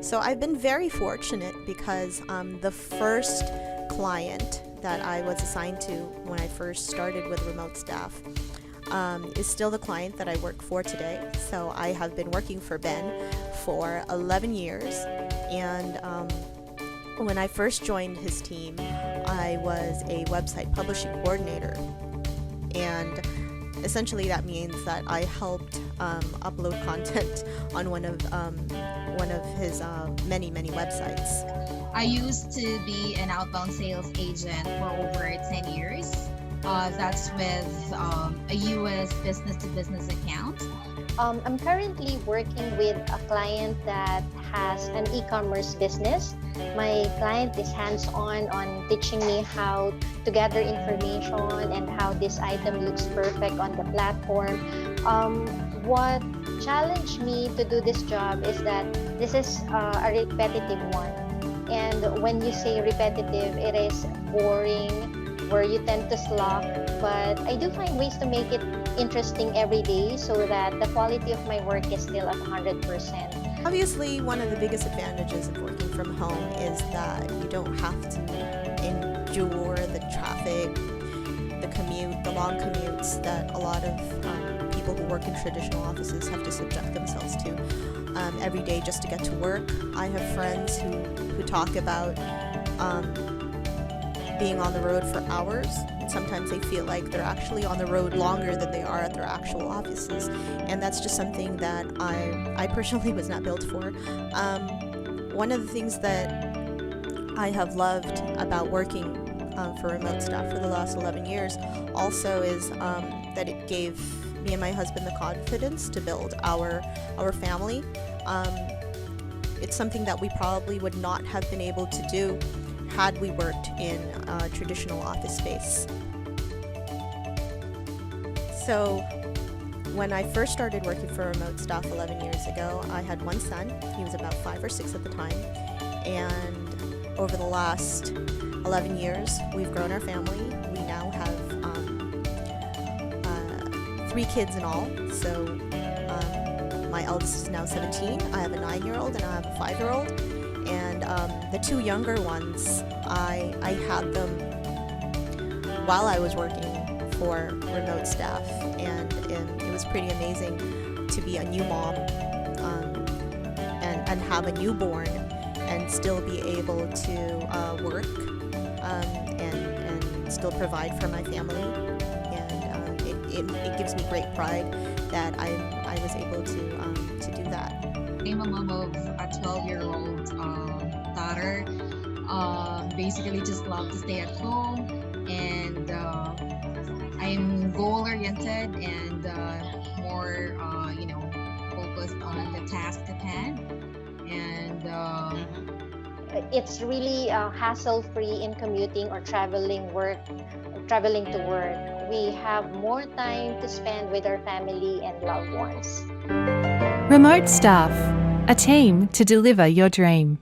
So I've been very fortunate because the first client that I was assigned to when I first started with remote staff is still the client that I work for today. So I have been working for Ben for 11 years, and when I first joined his team, I was a website publishing coordinator, and essentially that means that I helped upload content on one of his many websites. I used to be an outbound sales agent for over 10 years. That's with a U.S. business-to-business account. I'm currently working with a client that has an e-commerce business. My client is hands-on on teaching me how to gather information and how this item looks perfect on the platform. What challenged me to do this job is that this is a repetitive one. And when you say repetitive, it is boring, where you tend to slog, but I do find ways to make it interesting every day so that the quality of my work is still at 100%. Obviously, one of the biggest advantages of working from home is that you don't have to endure the traffic, the commute, the long commutes that a lot of people who work in traditional offices have to subject themselves to every day just to get to work. I have friends who talk about being on the road for hours. Sometimes they feel like they're actually on the road longer than they are at their actual offices, and that's just something that I personally was not built for. One of the things that I have loved about working for remote staff for the last 11 years also is that it gave me and my husband the confidence to build our family. It's something that we probably would not have been able to do had we worked in a traditional office space. So when I first started working for remote staff 11 years ago, I had one son. He was about 5 or 6 at the time. And over the last 11 years, we've grown our family. We now have 3 kids in all. So my eldest is now 17. I have a 9-year-old and I have a 5-year-old. And the 2 younger ones, I had them while I was working for remote staff, and it was pretty amazing to be a new mom and have a newborn and still be able to work and still provide for my family. And it gives me great pride that I was able to do that. I'm a mom of a 12-year-old daughter. Basically just love to stay at home, and I'm goal-oriented and more focused on the task at hand. And It's really hassle-free in commuting or traveling to work. We have more time to spend with our family and loved ones. Remote Staff, a team to deliver your dream.